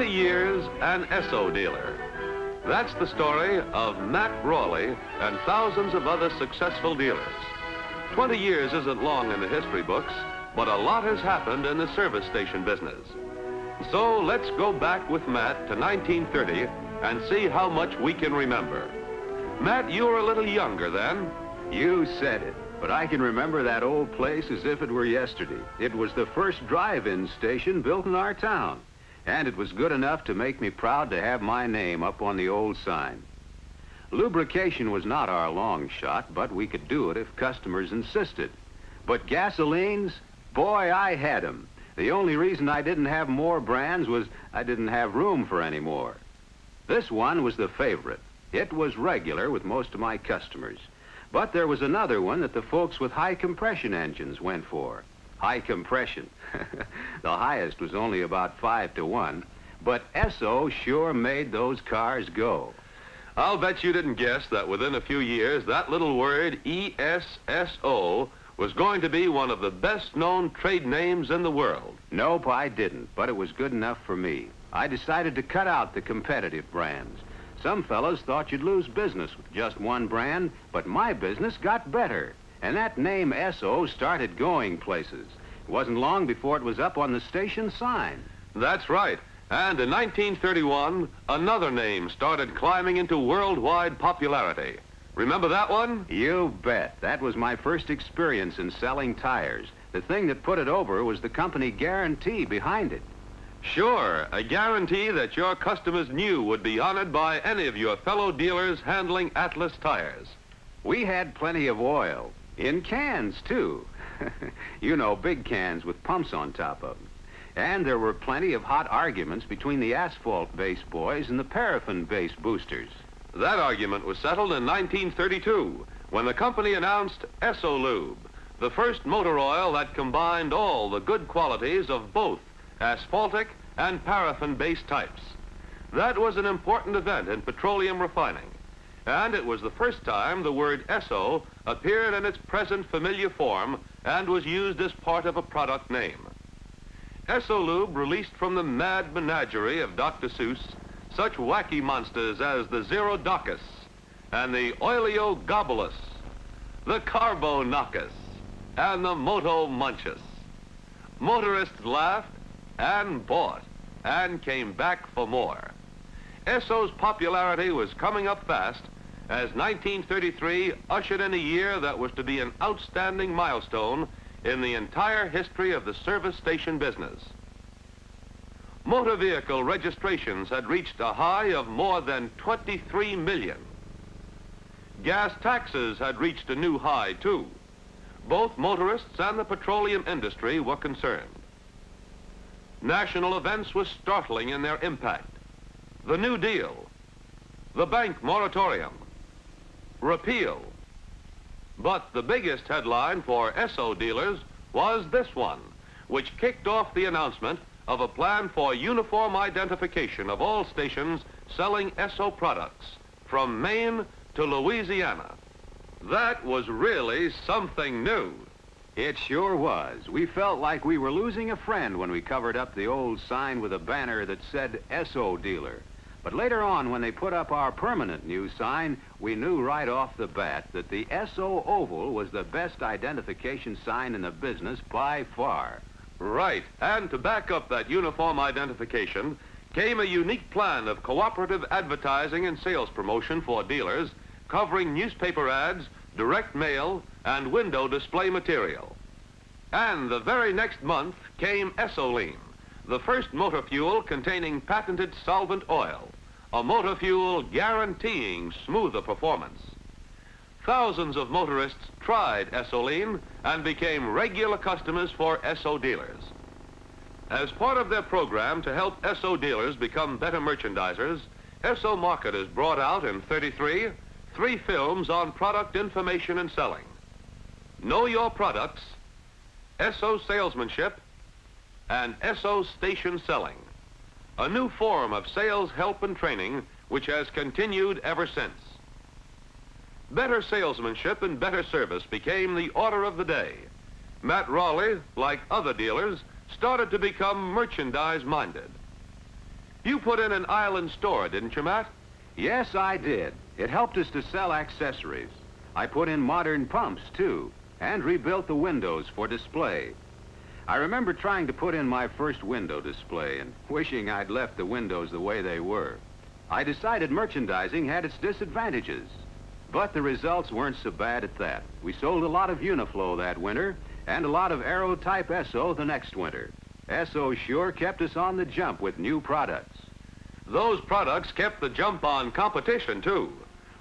Years an Esso dealer. That's the story of Matt Brawley and thousands of other successful dealers. 20 years isn't long in the history books, but a lot has happened in the service station business. So let's go back with Matt to 1930 and see how much we can remember. Matt, you were a little younger then. You said it, but I can remember that old place as if it were yesterday. It was the first drive-in station built in our town. And it was good enough to make me proud to have my name up on the old sign. Lubrication was not our long shot, but we could do it if customers insisted. But gasolines, boy, I had 'em. The only reason I didn't have more brands was I didn't have room for any more. This one was the favorite. It was regular with most of my customers. But there was another one that the folks with high compression engines went for. High compression. The highest was only about 5 to 1, but Esso sure made those cars go. I'll bet you didn't guess that within a few years, that little word, E-S-S-O, was going to be one of the best-known trade names in the world. Nope, I didn't, but it was good enough for me. I decided to cut out the competitive brands. Some fellas thought you'd lose business with just one brand, but my business got better. And that name Esso started going places. It wasn't long before it was up on the station sign. That's right. And in 1931, another name started climbing into worldwide popularity. Remember that one? You bet. That was my first experience in selling tires. The thing that put it over was the company guarantee behind it. Sure, a guarantee that your customers knew would be honored by any of your fellow dealers handling Atlas tires. We had plenty of oil. In cans, too. You know, big cans with pumps on top of them. And there were plenty of hot arguments between the asphalt-based boys and the paraffin-based boosters. That argument was settled in 1932 when the company announced Esso Lube, the first motor oil that combined all the good qualities of both asphaltic and paraffin-based types. That was an important event in petroleum refining. And it was the first time the word Esso appeared in its present familiar form and was used as part of a product name. Esso Lube released from the mad menagerie of Dr. Seuss such wacky monsters as the Xerodocus and the Oleogobulus, the Carbonocus, and the Moto Munchus. Motorists laughed and bought and came back for more. Esso's popularity was coming up fast as 1933 ushered in a year that was to be an outstanding milestone in the entire history of the service station business. Motor vehicle registrations had reached a high of more than 23 million. Gas taxes had reached a new high, too. Both motorists and the petroleum industry were concerned. National events were startling in their impact. The New Deal, the bank moratorium, repeal. But the biggest headline for Esso dealers was this one, which kicked off the announcement of a plan for uniform identification of all stations selling Esso products from Maine to Louisiana. That was really something new. It sure was. We felt like we were losing a friend when we covered up the old sign with a banner that said Esso dealer. But later on, when they put up our permanent new sign, we knew right off the bat that the Esso oval was the best identification sign in the business by far. Right, and to back up that uniform identification came a unique plan of cooperative advertising and sales promotion for dealers, covering newspaper ads, direct mail, and window display material. And the very next month came Essoline, the first motor fuel containing patented solvent oil, a motor fuel guaranteeing smoother performance. Thousands of motorists tried Essoline and became regular customers for Esso dealers. As part of their program to help Esso dealers become better merchandisers, Esso marketers brought out in 33 three films on product information and selling: Know Your Products, Esso Salesmanship, and Esso Station Selling. a new form of sales help and training which has continued ever since. Better salesmanship and better service became the order of the day. Matt Raleigh, like other dealers, started to become merchandise-minded. You put in an island store, didn't you, Matt? Yes, I did. It helped us to sell accessories. I put in modern pumps, too, and rebuilt the windows for display. I remember trying to put in my first window display and wishing I'd left the windows the way they were. I decided merchandising had its disadvantages, but the results weren't so bad at that. We sold a lot of Uniflow that winter and a lot of Aero-type Esso the next winter. Esso sure kept us on the jump with new products. Those products kept the jump on competition, too.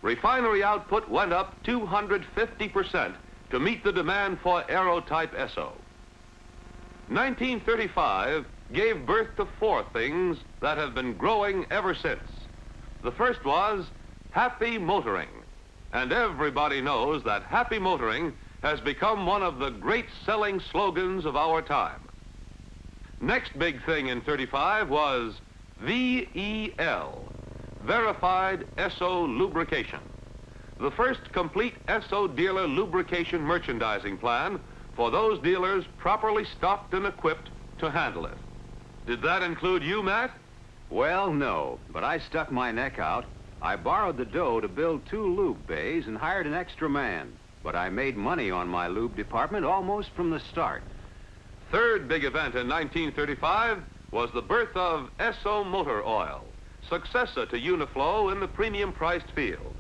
Refinery output went up 250% to meet the demand for Aero-type Esso. 1935 gave birth to four things that have been growing ever since. The first was happy motoring. And everybody knows that happy motoring has become one of the great selling slogans of our time. Next big thing in 35 was VEL, Verified Esso Lubrication. The first complete Esso dealer lubrication merchandising plan for those dealers properly stocked and equipped to handle it. Did that include you, Matt? Well, no, but I stuck my neck out. I borrowed the dough to build 2 lube bays and hired an extra man. But I made money on my lube department almost from the start. Third big event in 1935 was the birth of Esso Motor Oil, successor to Uniflow in the premium-priced field.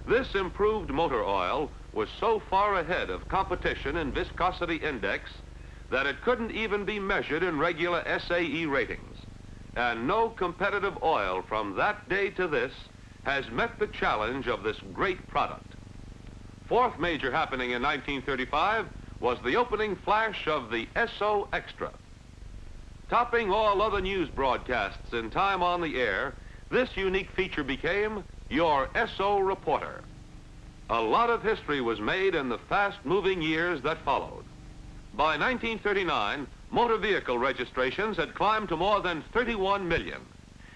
This improved motor oil was so far ahead of competition in viscosity index that it couldn't even be measured in regular SAE ratings. And no competitive oil from that day to this has met the challenge of this great product. Fourth major happening in 1935 was the opening flash of the Esso Extra. Topping all other news broadcasts in time on the air, this unique feature became your Esso Reporter. A lot of history was made in the fast-moving years that followed. By 1939, motor vehicle registrations had climbed to more than 31 million.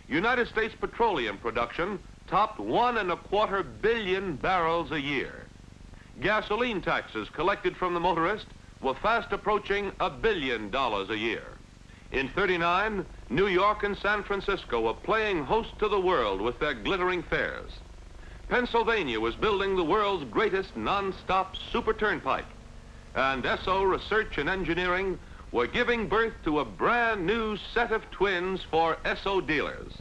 United States petroleum production topped 1.25 billion barrels a year. Gasoline taxes collected from the motorist were fast approaching $1 billion a year. In 39, New York and San Francisco were playing host to the world with their glittering fares. Pennsylvania was building the world's greatest non-stop super turnpike. And Esso Research and Engineering were giving birth to a brand new set of twins for Esso dealers.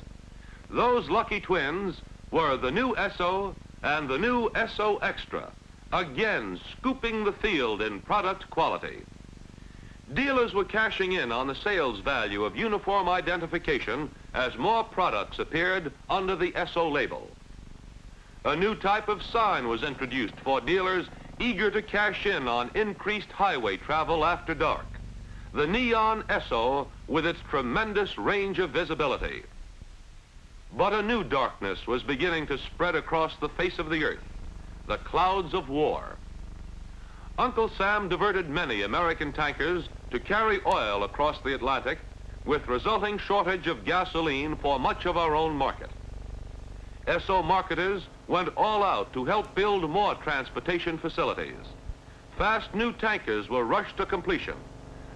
Those lucky twins were the new Esso and the new Esso Extra, again scooping the field in product quality. Dealers were cashing in on the sales value of uniform identification as more products appeared under the Esso label. A new type of sign was introduced for dealers eager to cash in on increased highway travel after dark. The neon Esso with its tremendous range of visibility. But a new darkness was beginning to spread across the face of the earth, the clouds of war. Uncle Sam diverted many American tankers to carry oil across the Atlantic, with resulting shortage of gasoline for much of our own market. Esso marketers went all out to help build more transportation facilities. Fast new tankers were rushed to completion,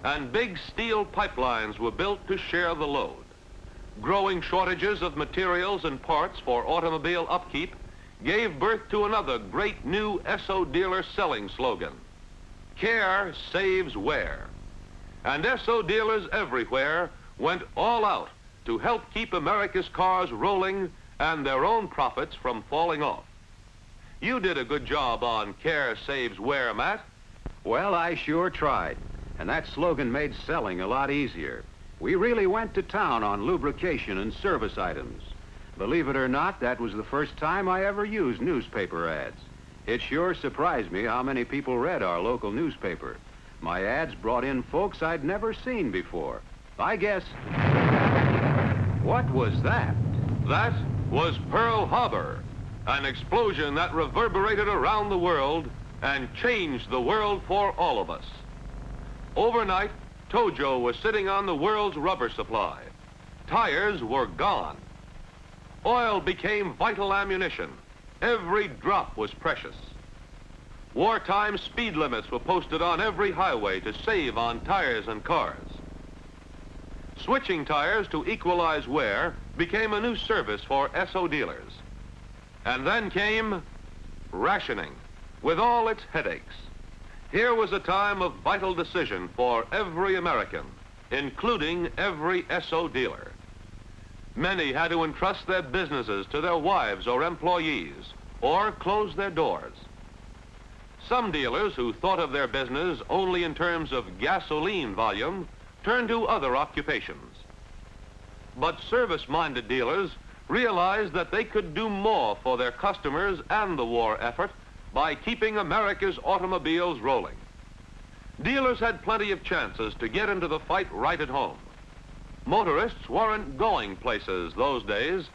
and big steel pipelines were built to share the load. Growing shortages of materials and parts for automobile upkeep gave birth to another great new Esso dealer selling slogan: Care saves wear. And Esso dealers everywhere went all out to help keep America's cars rolling and their own profits from falling off. You did a good job on Care saves wear, Matt. Well, I sure tried, and that slogan made selling a lot easier. We really went to town on lubrication and service items. Believe it or not, that was the first time I ever used newspaper ads. It sure surprised me how many people read our local newspaper. My ads brought in folks I'd never seen before. I guess... What was that? That was Pearl Harbor, an explosion that reverberated around the world and changed the world for all of us. Overnight, Tojo was sitting on the world's rubber supply. tires were gone. Oil became vital ammunition. Every drop was precious. Wartime speed limits were posted on every highway to save on tires and cars. Switching tires to equalize wear became a new service for Esso dealers. And then came rationing, with all its headaches. Here was a time of vital decision for every American, including every Esso dealer. Many had to entrust their businesses to their wives or employees, or close their doors. Some dealers who thought of their business only in terms of gasoline volume turned to other occupations. But service-minded dealers realized that they could do more for their customers and the war effort by keeping America's automobiles rolling. Dealers had plenty of chances to get into the fight right at home. Motorists weren't going places those days,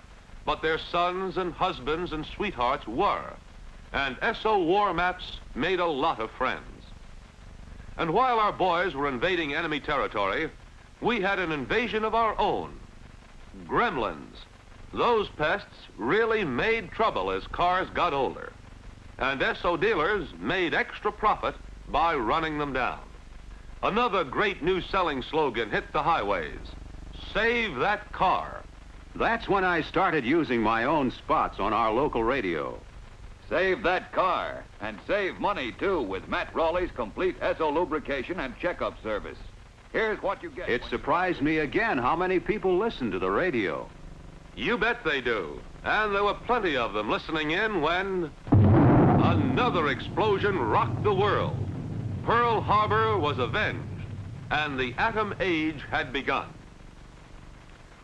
but their sons and husbands and sweethearts were, and Esso war maps made a lot of friends. And while our boys were invading enemy territory, we had an invasion of our own. Gremlins. Those pests really made trouble as cars got older, and Esso dealers made extra profit by running them down. Another great new selling slogan hit the highways: save that car. That's when I started using my own spots on our local radio. Save that car, and save money, too, with Matt Rawley's complete Esso lubrication and checkup service. Here's what you get. It surprised me again how many people listen to the radio. You bet they do. And there were plenty of them listening in when another explosion rocked the world. Pearl Harbor was avenged, and the atom age had begun.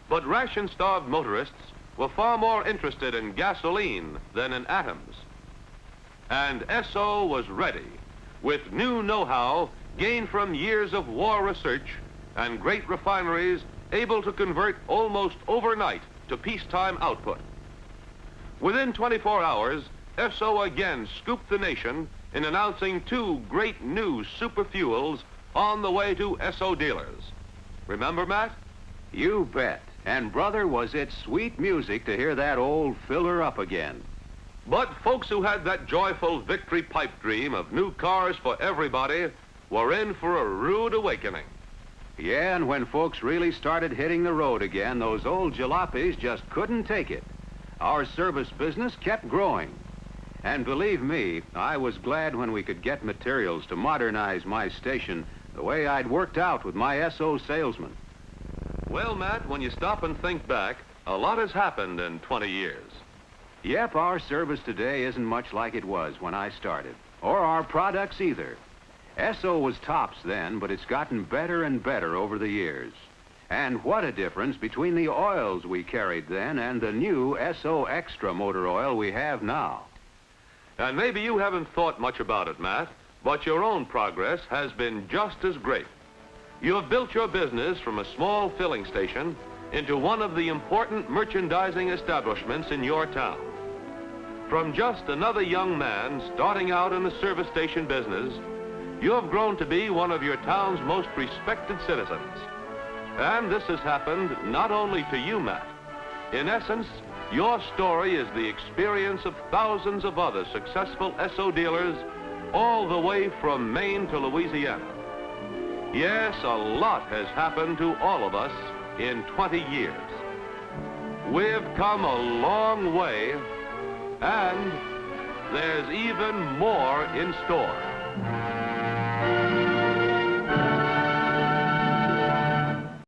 But ration-starved motorists were far more interested in gasoline than in atoms. And Esso was ready, with new know-how gained from years of war research and great refineries able to convert almost overnight to peacetime output. Within 24 hours, Esso again scooped the nation in announcing two great new super fuels on the way to Esso dealers. Remember, Matt? You bet. And brother, was it sweet music to hear that old filler up again. But folks who had that joyful victory pipe dream of new cars for everybody were in for a rude awakening. Yeah, and when folks really started hitting the road again, those old jalopies just couldn't take it. Our service business kept growing. And believe me, I was glad when we could get materials to modernize my station the way I'd worked out with my Esso salesman. Well, Matt, when you stop and think back, a lot has happened in 20 years. Yep, our service today isn't much like it was when I started, or our products either. Esso was tops then, but it's gotten better and better over the years. And what a difference between the oils we carried then and the new Esso Extra motor oil we have now. And maybe you haven't thought much about it, Matt, but your own progress has been just as great. You have built your business from a small filling station into one of the important merchandising establishments in your town. From just another young man starting out in the service station business, you have grown to be one of your town's most respected citizens. And this has happened not only to you, Matt. In essence, your story is the experience of thousands of other successful Esso dealers all the way from Maine to Louisiana. Yes, a lot has happened to all of us in 20 years. We've come a long way, and there's even more in store.